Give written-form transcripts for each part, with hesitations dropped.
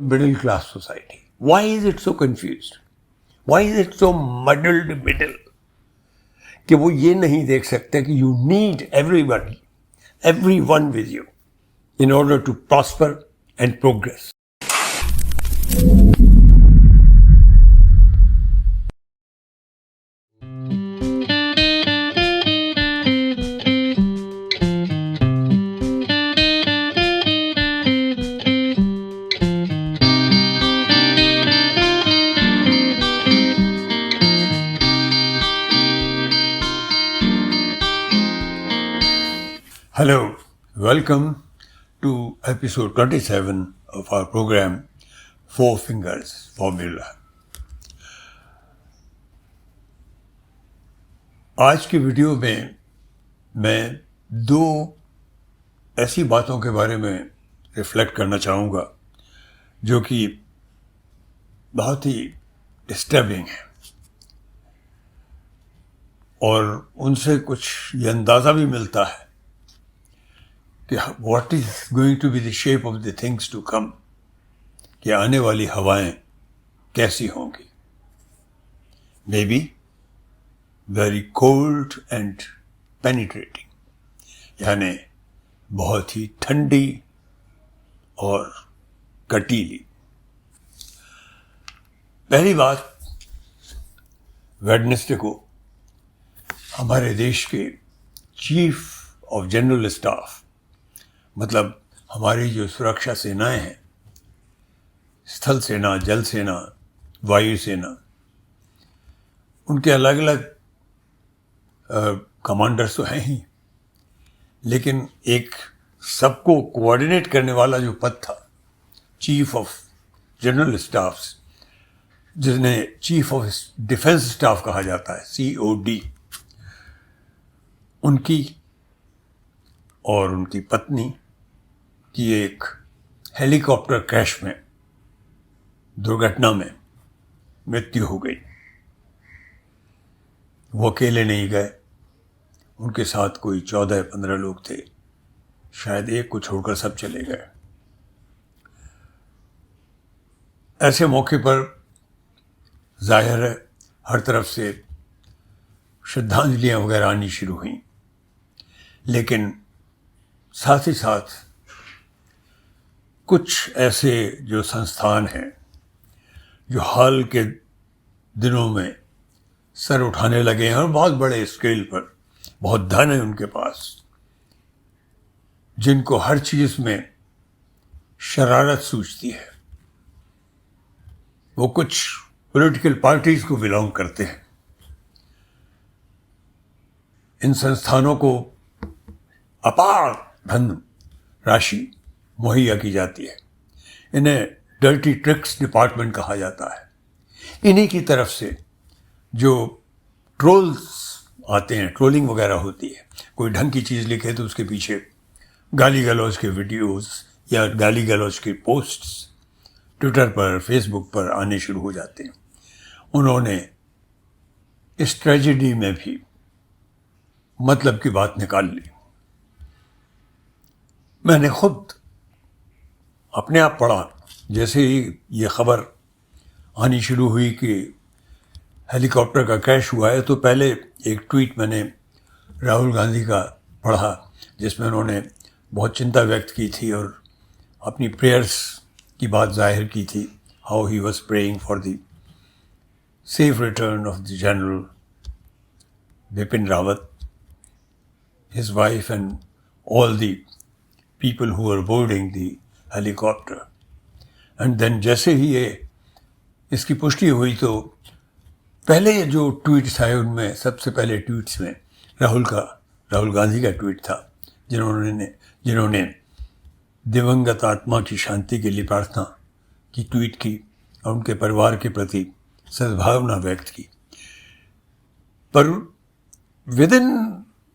middle class society. Why is it so confused? Why is it so muddled middle? कि वो ये नहीं देख सकते कि you need everybody, everyone with you in order to prosper and progress. Hello, welcome to episode 27 of our program Four Fingers Formula. आज की video में मैं दो ऐसी बातों के बारे में रिफ्लेक्ट करना चाहूँगा जो कि बहुत ही डिस्टर्बिंग है और उनसे कुछ ये अंदाज़ा भी मिलता है कि what is going to be the shape of the things to come, कि आने वाली हवाएं कैसी होंगी. Maybe very cold and penetrating, यानी बहुत ही ठंडी और कटीली. पहली बात, वेडनेसडे को हमारे देश के चीफ ऑफ जनरल स्टाफ, मतलब हमारी जो सुरक्षा सेनाएं हैं, स्थल सेना, जल सेना, वायु सेना, उनके अलग अलग कमांडर्स तो हैं ही, लेकिन एक सबको कोऑर्डिनेट करने वाला जो पद था, चीफ ऑफ जनरल स्टाफ, जिन्हें चीफ ऑफ डिफेंस स्टाफ कहा जाता है, COD, उनकी और उनकी पत्नी की एक हेलीकॉप्टर क्रैश में, दुर्घटना में मृत्यु हो गई. वो अकेले नहीं गए, उनके साथ कोई 14-15 लोग थे, शायद एक को छोड़कर सब चले गए. ऐसे मौके पर जाहिर है हर तरफ से श्रद्धांजलियां वगैरह आनी शुरू हुई, लेकिन साथ ही साथ कुछ ऐसे जो संस्थान हैं जो हाल के दिनों में सर उठाने लगे हैं और बहुत बड़े स्केल पर, बहुत धन है उनके पास, जिनको हर चीज में शरारत सूझती है. वो कुछ पॉलिटिकल पार्टीज को बिलोंग करते हैं. इन संस्थानों को अपार धन राशि मुहैया की जाती है. इन्हें डर्टी ट्रिक्स डिपार्टमेंट कहा जाता है. इन्हीं की तरफ से जो ट्रोल्स आते हैं, ट्रोलिंग वगैरह होती है, कोई ढंग की चीज़ लिखे तो उसके पीछे गाली गलौज के वीडियोस या गाली गलौज के पोस्ट्स ट्विटर पर, फेसबुक पर आने शुरू हो जाते हैं. उन्होंने इस ट्रेजेडी में भी मतलब की बात निकाल ली. मैंने खुद अपने आप पढ़ा, जैसे ही ये खबर आनी शुरू हुई कि हेलीकॉप्टर का क्रैश हुआ है, तो पहले एक ट्वीट मैंने राहुल गांधी का पढ़ा जिसमें उन्होंने बहुत चिंता व्यक्त की थी और अपनी प्रेयर्स की बात जाहिर की थी. How he was praying for the safe return of the general Bipin Rawat, his wife and all the people who were boarding the helicopter. And then जैसे ही ये इसकी पुष्टि हुई तो पहले जो ट्वीट्स आए उनमें सबसे पहले ट्वीट्स में राहुल गांधी का ट्वीट था, जिन्होंने दिवंगत आत्मा की शांति के लिए प्रार्थना की ट्वीट की और उनके परिवार के प्रति सद्भावना व्यक्त की. पर विदिन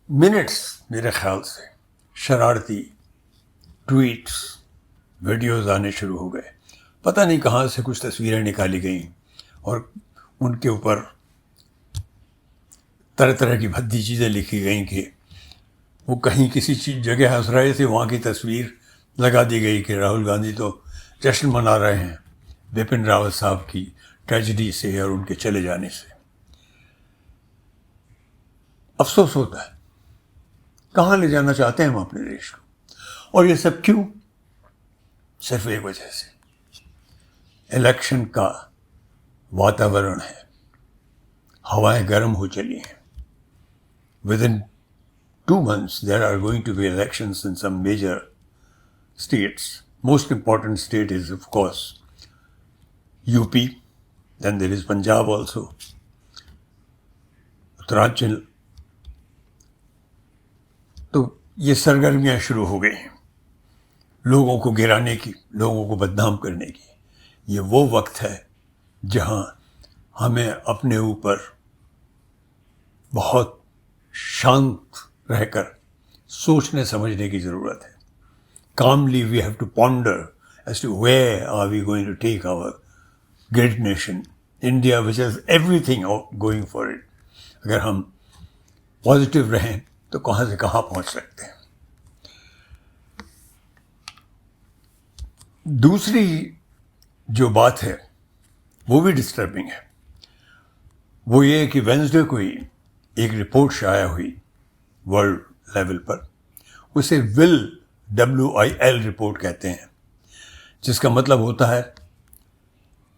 मिनट्स मेरे ख्याल से शरारती ट्वीट्स, वीडियोस आने शुरू हो गए. पता नहीं कहाँ से कुछ तस्वीरें निकाली गई और उनके ऊपर तरह तरह की भद्दी चीज़ें लिखी गई कि वो कहीं किसी जगह हंस रहे थे, वहाँ की तस्वीर लगा दी गई कि राहुल गांधी तो जश्न मना रहे हैं बिपिन रावत साहब की ट्रेजिडी से और उनके चले जाने से। अफसोस होता है, कहाँ ले जाना चाहते हैं हम अपने देश को। और ये सब क्यों? सिर्फ एक वजह से, इलेक्शन का वातावरण है, हवाएं गर्म हो चली हैं। Within 2 months there are going to be elections in some major states. Most important state is of course UP, then there is Punjab also, Uttarakhand. तो ये सरगर्मियां शुरू हो गई हैं लोगों को गिराने की, लोगों को बदनाम करने की। ये वो वक्त है जहां हमें अपने ऊपर बहुत शांत रहकर सोचने समझने की ज़रूरत है। Calmly we have to ponder as to where are we going to take our great nation, India, which has everything going for it. अगर हम पॉजिटिव रहें तो कहाँ से कहाँ पहुँच सकते हैं। दूसरी जो बात है वो भी डिस्टर्बिंग है। वो ये कि वेंसडे को ही एक रिपोर्ट शाया हुई वर्ल्ड लेवल पर, उसे WIL रिपोर्ट कहते हैं, जिसका मतलब होता है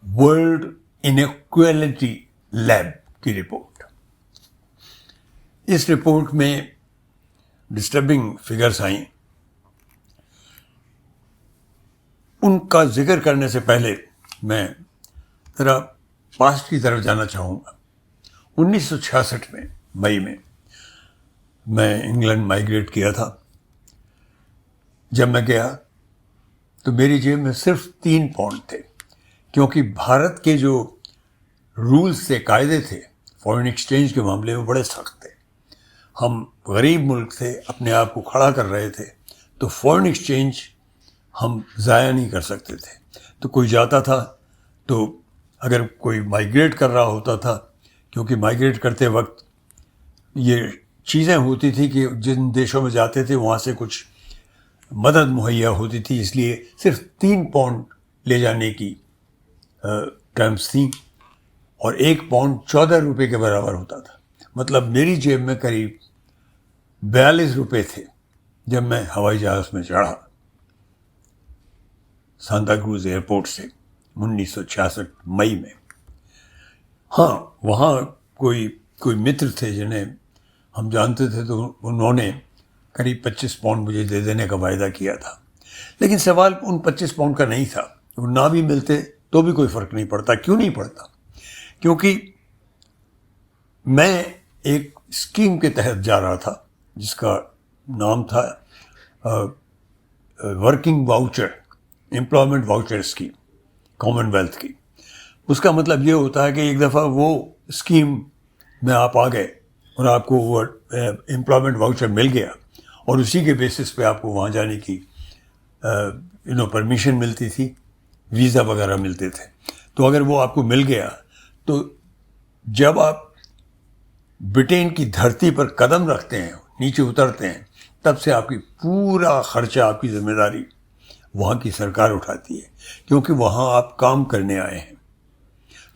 वर्ल्ड इनइक्वालिटी लैब की रिपोर्ट। इस रिपोर्ट में डिस्टर्बिंग फिगर्स आई। उनका जिक्र करने से पहले मैं जरा पास्ट की तरफ जाना चाहूँगा। 1966 में मई में मैं इंग्लैंड माइग्रेट किया था। जब मैं गया तो मेरी जेब में सिर्फ 3 पाउंड थे, क्योंकि भारत के जो रूल्स थे, कायदे थे फॉरेन एक्सचेंज के मामले में बड़े सख्त थे। हम गरीब मुल्क थे, अपने आप को खड़ा कर रहे थे, तो फॉरेन एक्सचेंज हम ज़ाया नहीं कर सकते थे। तो कोई जाता था तो अगर कोई माइग्रेट कर रहा होता था, क्योंकि माइग्रेट करते वक्त ये चीज़ें होती थी कि जिन देशों में जाते थे वहाँ से कुछ मदद मुहैया होती थी, इसलिए सिर्फ 3 पाउंड ले जाने की टर्म्स थी और 1 पाउंड 14 रुपये के बराबर होता था। मतलब मेरी जेब में करीब 42 रुपये थे जब मैं हवाई जहाज़ में चढ़ा सांता क्रूज एयरपोर्ट से 1966 मई में। हाँ, वहाँ कोई मित्र थे जिन्हें हम जानते थे, तो उन्होंने करीब 25 पाउंड मुझे दे देने का वायदा किया था। लेकिन सवाल उन 25 पाउंड का नहीं था। वो ना भी मिलते तो भी कोई फ़र्क नहीं पड़ता। क्यों नहीं पड़ता? क्योंकि मैं एक स्कीम के तहत जा रहा था जिसका नाम था working voucher, employment voucher scheme, Commonwealth की। उसका मतलब ये होता है कि एक दफ़ा वो स्कीम में आप आ गए और आपको वो एम्प्लॉयमेंट वाउचर मिल गया और उसी के बेसिस पे आपको वहाँ जाने की परमिशन मिलती थी, वीज़ा वगैरह मिलते थे। तो अगर वो आपको मिल गया तो जब आप ब्रिटेन की धरती पर कदम रखते हैं, नीचे उतरते हैं, तब से आपकी पूरा खर्चा, आपकी जिम्मेदारी वहाँ की सरकार उठाती है, क्योंकि वहाँ आप काम करने आए हैं।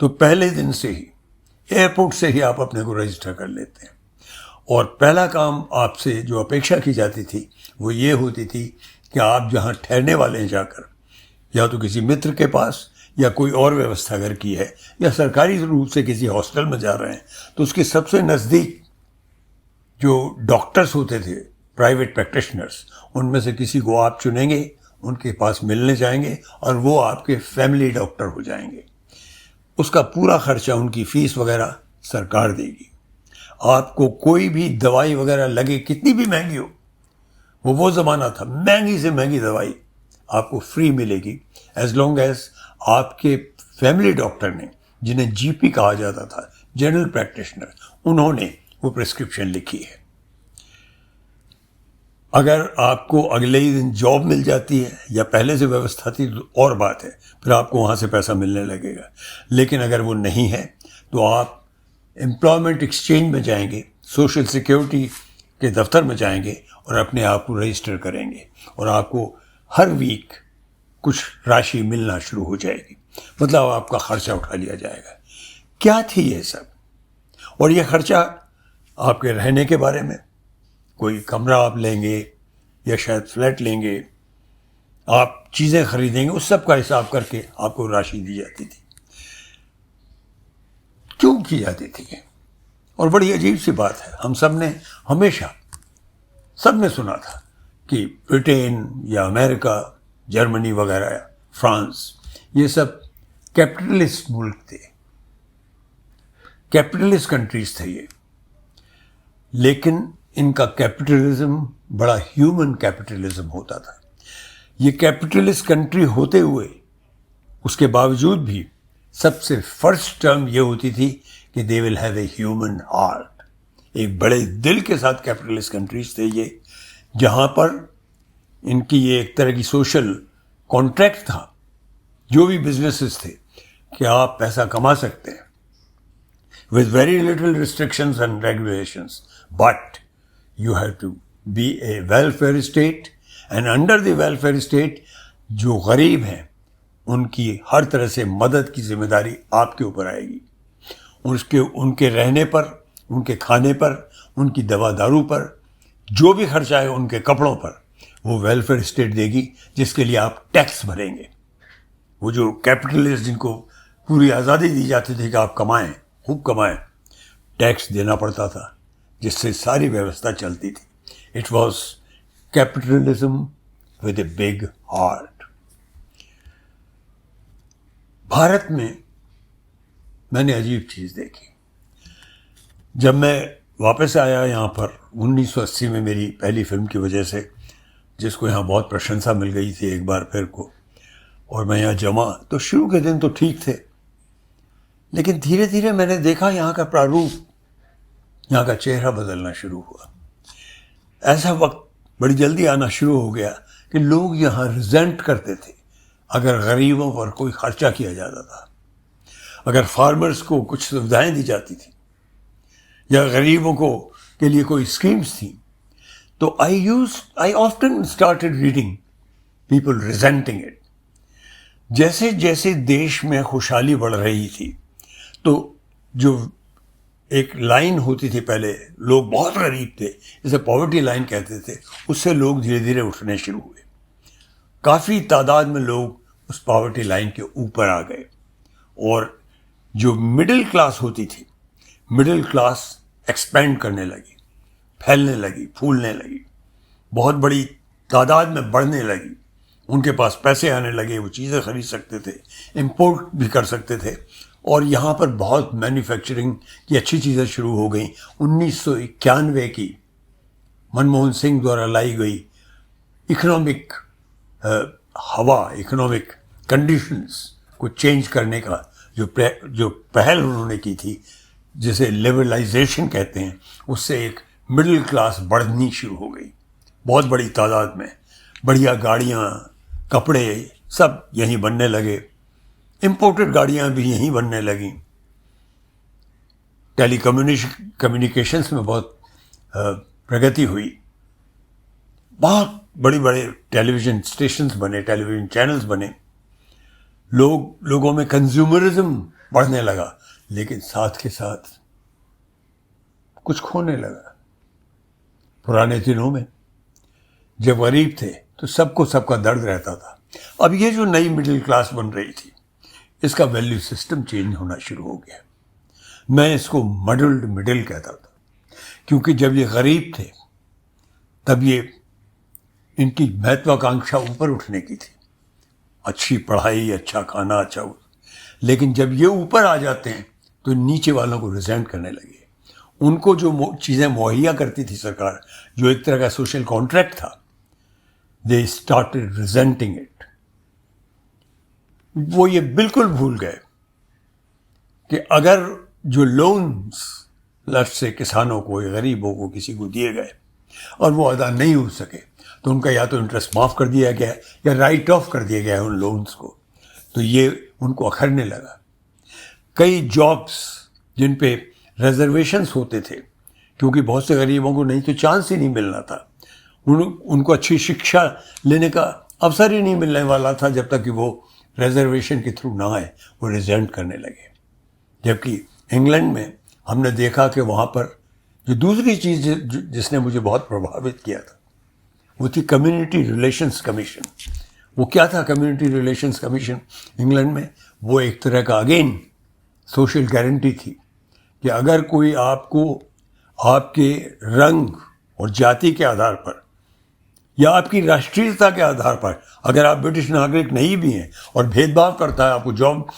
तो पहले दिन से ही एयरपोर्ट से ही आप अपने को रजिस्टर कर लेते हैं और पहला काम आपसे जो अपेक्षा की जाती थी वो ये होती थी कि आप जहाँ ठहरने वाले हैं जाकर, या तो किसी मित्र के पास या कोई और व्यवस्था अगर की है, या सरकारी रूप से किसी हॉस्टल में जा रहे हैं, तो उसके सबसे नज़दीक जो डॉक्टर्स होते थे, प्राइवेट प्रैक्टिशनर्स, उनमें से किसी को आप चुनेंगे, उनके पास मिलने जाएंगे और वो आपके फैमिली डॉक्टर हो जाएंगे। उसका पूरा खर्चा, उनकी फ़ीस वगैरह सरकार देगी। आपको कोई भी दवाई वगैरह लगे, कितनी भी महंगी हो, वो ज़माना था, महंगी से महंगी दवाई आपको फ्री मिलेगी, एज लॉन्ग एज आपके फैमिली डॉक्टर ने, जिन्हें जीपी कहा जाता था, जनरल प्रैक्टिशनर, उन्होंने वो प्रिस्क्रिप्शन लिखी है। अगर आपको अगले ही दिन जॉब मिल जाती है या पहले से व्यवस्था थी तो और बात है, फिर आपको वहाँ से पैसा मिलने लगेगा। लेकिन अगर वो नहीं है तो आप एम्प्लॉयमेंट एक्सचेंज में जाएंगे, सोशल सिक्योरिटी के दफ्तर में जाएंगे और अपने आप को रजिस्टर करेंगे और आपको हर वीक कुछ राशि मिलना शुरू हो जाएगी, मतलब आपका खर्चा उठा लिया जाएगा। क्या थी ये सब? और ये खर्चा आपके रहने के बारे में, कोई कमरा आप लेंगे या शायद फ्लैट लेंगे, आप चीज़ें खरीदेंगे, उस सब का हिसाब करके आपको राशि दी जाती थी। क्यों की जाती थी? और बड़ी अजीब सी बात है, हम सब ने हमेशा सबने सुना था कि ब्रिटेन या अमेरिका, जर्मनी वगैरह, फ्रांस, ये सब कैपिटलिस्ट मुल्क थे, कैपिटलिस्ट कंट्रीज थे ये। लेकिन इनका कैपिटलिज्म बड़ा ह्यूमन कैपिटलिज्म होता था। ये कैपिटलिस्ट कंट्री होते हुए उसके बावजूद भी सबसे फर्स्ट टर्म ये होती थी कि they will have a human heart. एक बड़े दिल के साथ कैपिटलिस्ट कंट्रीज थे ये, जहाँ पर इनकी ये एक तरह की सोशल कॉन्ट्रैक्ट था, जो भी बिजनेसेस थे, कि आप पैसा कमा सकते हैं with very little restrictions and regulations, but you have to be a welfare state, and under the welfare state जो गरीब हैं उनकी हर तरह से मदद की जिम्मेदारी आपके ऊपर आएगी। उनके रहने पर, उनके खाने पर, उनकी दवा दारू पर, जो भी खर्चा है उनके कपड़ों पर, वो वेलफेयर स्टेट देगी, जिसके लिए आप टैक्स भरेंगे। वो जो कैपिटलिस्ट जिनको पूरी आज़ादी दी जाती थी कि आप कमाएं, खूब कमाएं, टैक्स देना पड़ता था, जिससे सारी व्यवस्था चलती थी। It was capitalism with a big heart. Bharat में मैंने अजीब चीज़ देखी। जब मैं वापस आया यहाँ पर 1980 में, मेरी पहली फिल्म की वजह से, जिसको यहाँ बहुत प्रशंसा मिल गई थी एक बार फिर को, और मैं यहाँ जमा, तो शुरू के दिन तो ठीक थे, लेकिन धीरे धीरे मैंने देखा यहाँ का प्रारूप, यहाँ का चेहरा बदलना शुरू हुआ। ऐसा वक्त बड़ी जल्दी आना शुरू हो गया कि लोग यहाँ रिजेंट करते थे अगर गरीबों पर कोई खर्चा किया जाता था, अगर फार्मर्स को कुछ सुविधाएं दी जाती थी, या गरीबों को के लिए कोई स्कीम्स थी। तो I often started reading people rejecting it. जैसे जैसे देश में खुशहाली बढ़ रही थी, तो जो एक लाइन होती थी पहले, लोग बहुत गरीब थे, जिसे पॉवर्टी लाइन कहते थे, उससे लोग धीरे धीरे उठने शुरू हुए। काफ़ी तादाद में लोग उस पॉवर्टी लाइन के ऊपर आ गए, और जो मिडिल क्लास होती थी, मिडिल क्लास एक्सपेंड करने लगी, फैलने लगी, फूलने लगी, बहुत बड़ी तादाद में बढ़ने लगी। उनके पास पैसे आने लगे, वो चीज़ें खरीद सकते थे, इंपोर्ट भी कर सकते थे, और यहाँ पर बहुत मैन्युफैक्चरिंग की अच्छी चीज़ें शुरू हो गई। 1991 की मनमोहन सिंह द्वारा लाई गई इकोनॉमिक हवा, इकोनॉमिक कंडीशंस को चेंज करने का जो पहल उन्होंने की थी, जिसे लिबरलाइजेशन कहते हैं, उससे एक मिडिल क्लास बढ़नी शुरू हो गई बहुत बड़ी तादाद में। बढ़िया गाड़ियाँ, कपड़े सब यहीं बनने लगे, इंपोर्टेड गाड़ियाँ भी यहीं बनने लगीं। कम्युनिकेशंस में बहुत प्रगति हुई, बहुत बड़े बड़े टेलीविज़न स्टेशंस बने, टेलीविज़न चैनल्स बने, लोगों में कंज्यूमरिज्म बढ़ने लगा, लेकिन साथ के साथ कुछ खोने लगा। पुराने दिनों में जब गरीब थे तो सबको सबका दर्द रहता था। अब ये जो नई मिडिल क्लास बन रही थी, इसका वैल्यू सिस्टम चेंज होना शुरू हो गया। मैं इसको मडल्ड मिडिल कहता था, क्योंकि जब ये गरीब थे तब ये इनकी महत्वाकांक्षा ऊपर उठने की थी, अच्छी पढ़ाई, अच्छा खाना, अच्छा। लेकिन जब ये ऊपर आ जाते हैं तो नीचे वालों को रिजेंट करने लगे। उनको जो चीज़ें मुहैया करती थी सरकार, जो एक तरह का सोशल कॉन्ट्रैक्ट था, दे स्टार्टेड रिजेंटिंग इट। वो ये बिल्कुल भूल गए कि अगर जो लोन्स लफ्ट से किसानों को, गरीबों को, किसी को दिए गए और वो अदा नहीं हो सके, तो उनका या तो इंटरेस्ट माफ़ कर दिया गया या राइट ऑफ कर दिया गया उन लोन्स को। तो ये उनको अखरने लगा। कई जॉब्स जिन पे रिजर्वेशंस होते थे, क्योंकि बहुत से गरीबों को नहीं तो चांस ही नहीं मिलना था, उनको अच्छी शिक्षा लेने का अवसर ही नहीं मिलने वाला था जब तक कि वो रिजर्वेशन के थ्रू ना आए, वो रिजेंट करने लगे। जबकि इंग्लैंड में हमने देखा कि वहाँ पर जो दूसरी चीज़ जिसने मुझे बहुत प्रभावित किया था वो थी कम्युनिटी रिलेशंस कमीशन। वो क्या था कम्युनिटी रिलेशंस कमीशन इंग्लैंड में? वो एक तरह का अगेन सोशल गारंटी थी कि अगर कोई आपको आपके रंग और जाति के आधार पर या आपकी राष्ट्रीयता के आधार पर, अगर आप ब्रिटिश नागरिक नहीं भी हैं और भेदभाव करता है, आपको जॉब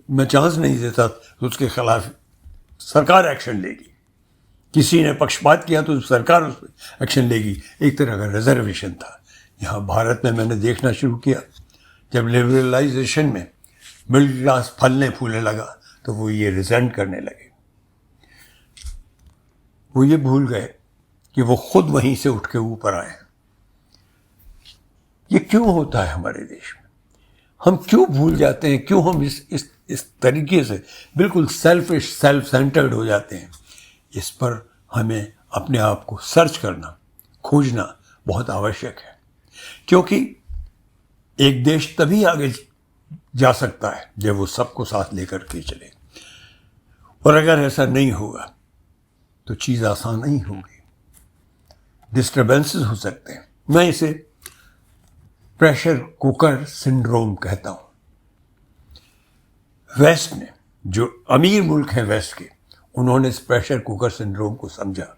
में चांस नहीं देता, तो उसके खिलाफ सरकार एक्शन लेगी। किसी ने पक्षपात किया तो सरकार उस पर एक्शन लेगी। एक तरह का रिजर्वेशन था। यहाँ भारत में मैंने देखना शुरू किया, जब लिबरलाइजेशन में मिडिल क्लास फलने फूलने लगा तो वो ये रिजेंट करने लगे। वो ये भूल गए कि वो खुद वहीं से उठ के ऊपर आए। ये क्यों होता है हमारे देश में? हम क्यों भूल जाते हैं? क्यों हम इस तरीके से बिल्कुल सेल्फिश, सेल्फ सेंटर्ड हो जाते हैं? इस पर हमें अपने आप को सर्च करना, खोजना बहुत आवश्यक है। क्योंकि एक देश तभी आगे जा सकता है जब वो सबको साथ लेकर के चले, और अगर ऐसा नहीं होगा तो चीज़ आसान नहीं होगी, डिस्टर्बेंसेस हो सकते हैं। मैं इसे प्रेशर कुकर सिंड्रोम कहता हूँ। वेस्ट ने, जो अमीर मुल्क हैं वेस्ट के, उन्होंने इस प्रेशर कुकर सिंड्रोम को समझा।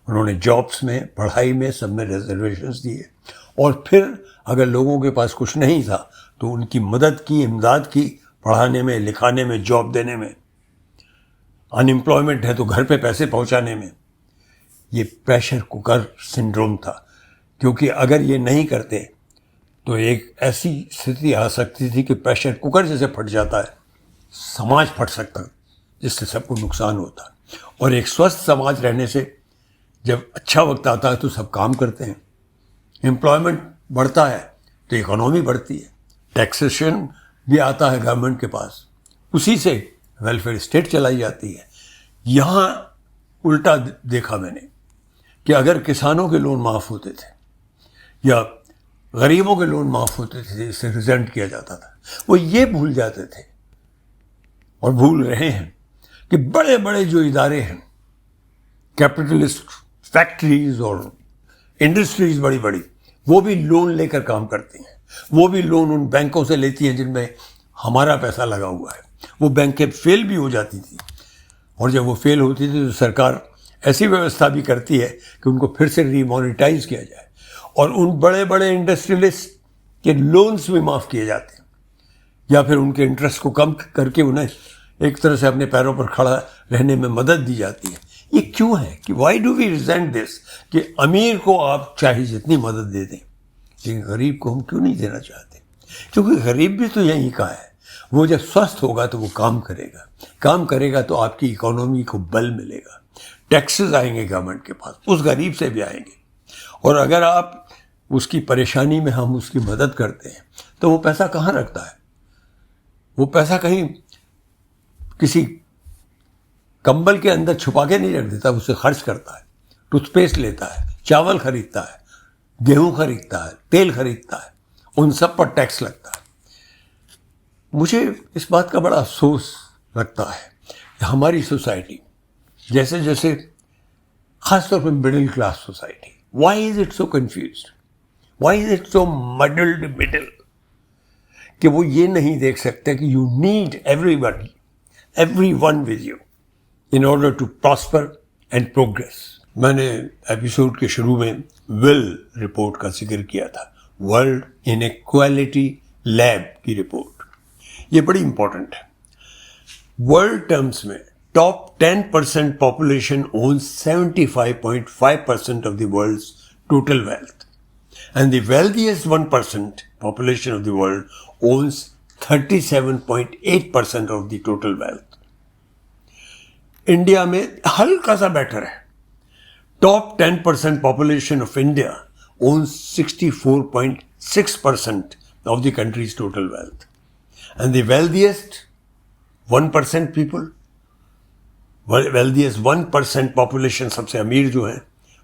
उन्होंने जॉब्स में, पढ़ाई में, सब में रिजर्वेशंस दिए, और फिर अगर लोगों के पास कुछ नहीं था तो उनकी मदद की, इमदाद की, पढ़ाने में, लिखाने में, जॉब देने में। अनएम्प्लॉयमेंट है तो घर पे पैसे पहुंचाने में। ये प्रेशर कुकर सिंड्रोम था, क्योंकि अगर ये नहीं करते तो एक ऐसी स्थिति आ सकती थी कि प्रेशर कुकर जैसे फट जाता है, समाज फट सकता, जिससे सबको नुकसान होता। और एक स्वस्थ समाज रहने से जब अच्छा वक्त आता है तो सब काम करते हैं, एम्प्लॉयमेंट बढ़ता है तो इकोनॉमी बढ़ती है, टैक्सेशन भी आता है गवर्नमेंट के पास, उसी से वेलफेयर स्टेट चलाई जाती है। यहाँ उल्टा देखा मैंने कि अगर किसानों के लोन माफ़ होते थे या गरीबों के लोन माफ़ होते थे, इससे रिजेंट किया जाता था। वो ये भूल जाते थे और भूल रहे हैं कि बड़े बड़े जो इदारे हैं, कैपिटलिस्ट फैक्ट्रीज और इंडस्ट्रीज बड़ी बड़ी, वो भी लोन लेकर काम करती हैं। वो भी लोन उन बैंकों से लेती हैं जिनमें हमारा पैसा लगा हुआ है। वो बैंकें फेल भी हो जाती थी, और जब वो फेल होती थी तो सरकार ऐसी व्यवस्था भी करती है कि उनको फिर से रीमोनेटाइज किया जाए, और उन बड़े बड़े इंडस्ट्रियलिस्ट के लोन्स भी माफ़ किए जाते हैं, या फिर उनके इंटरेस्ट को कम करके उन्हें एक तरह से अपने पैरों पर खड़ा रहने में मदद दी जाती है। ये क्यों है कि why do we resent this, कि अमीर को आप चाहे जितनी मदद दे दें, लेकिन गरीब को हम क्यों नहीं देना चाहते? क्योंकि गरीब भी तो यहीं का है। वो जब स्वस्थ होगा तो वो काम करेगा, काम करेगा तो आपकी इकोनॉमी को बल मिलेगा, टैक्सेस आएंगे गवर्नमेंट के पास, उस गरीब से भी आएंगे। और अगर आप उसकी परेशानी में हम उसकी मदद करते हैं तो वो पैसा कहाँ रखता है? वो पैसा कहीं किसी कंबल के अंदर छुपा के नहीं रख देता, उसे खर्च करता है, टूथपेस्ट लेता है, चावल खरीदता है, गेहूं खरीदता है, तेल खरीदता है, उन सब पर टैक्स लगता है। मुझे इस बात का बड़ा अफसोस लगता है कि हमारी सोसाइटी जैसे जैसे, खासतौर पर middle class society, why is it so confused, why is it so muddled middle, कि वो ये नहीं देख सकते कि you need everybody, everyone with you in order to prosper and progress। मैंने एपिसोड के शुरू में विल रिपोर्ट का जिक्र किया था, वर्ल्ड इनइक्वालिटी लैब की रिपोर्ट। ये बड़ी इंपॉर्टेंट है। वर्ल्ड टर्म्स में top 10% population owns 75.5% of the world's total wealth, and the wealthiest 1% population of the world owns 37.8% of the total wealth. India में हल्का सा बेटर है। Top 10% population of India owns 64.6% of the country's total wealth, and the wealthiest 1% people, wealthiest 1% population, सबसे अमीर जो है,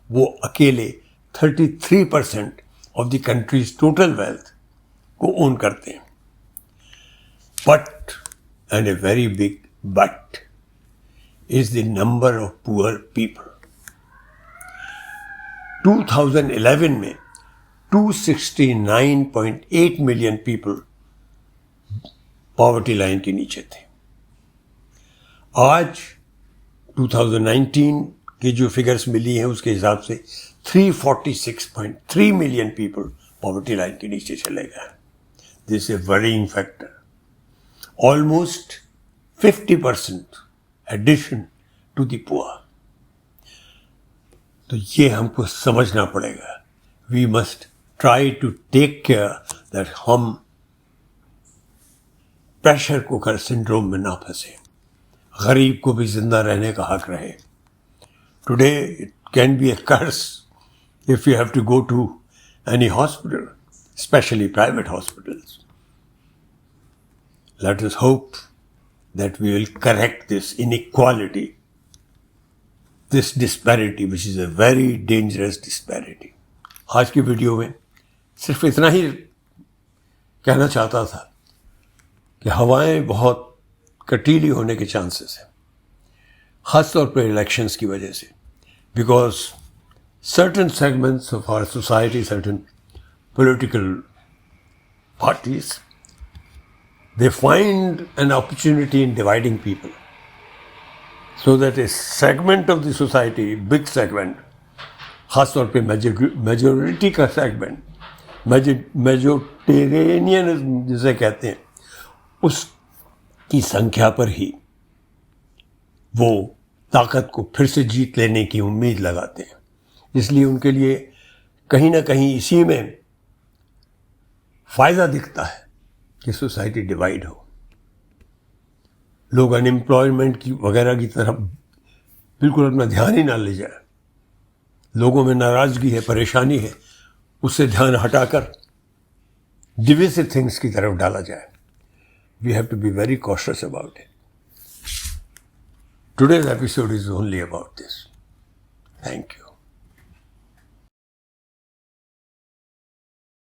वो अकेले 33% of the country's total wealth को ओन करते हैं. But, and a very big but, is the number of poor people. 2011 में 269.8 million people पॉवर्टी लाइन के नीचे थे. आज 2019 की जो फिगर्स मिली हैं उसके हिसाब से 346.3 मिलियन पीपल पॉवर्टी लाइन के नीचे चले गए. This is a worrying factor. Almost 50% addition to the poor. तो ये हमको समझना पड़ेगा. We must try to take care that हम प्रेशर कुकर सिंड्रोम में ना फंसे. गरीब को भी जिंदा रहने का हक रहे. Today it can be a curse if you have to go to any hospital, specially private hospitals. Let us hope that we will correct this inequality, this disparity, which is a very dangerous disparity. आज की video में सिर्फ इतना ही कहना चाहता था कि हवाएं बहुत कटीली होने के चांसेस हैं, खासतौर पर इलेक्शंस की वजह से. Because certain segments of our society, certain political parties, they find an opportunity in dividing people, so that a segment of the society, big segment, खासतौर पे मेजोरिटी का सेगमेंट, मेजोटेरेनियनिज्म जिसे कहते हैं, उसकी संख्या पर ही वो ताकत को फिर से जीत लेने की उम्मीद लगाते हैं. इसलिए उनके लिए कहीं ना कहीं इसी में फायदा दिखता है कि सोसाइटी डिवाइड हो. लोग अनएम्प्लॉयमेंट की वगैरह की तरफ बिल्कुल अपना ध्यान ही ना ले जाए. लोगों में नाराजगी है, परेशानी है, उससे ध्यान हटाकर डिविसिव थिंग्स की तरफ डाला जाए. We have to be very cautious about it. Today's episode is only about this. Thank you.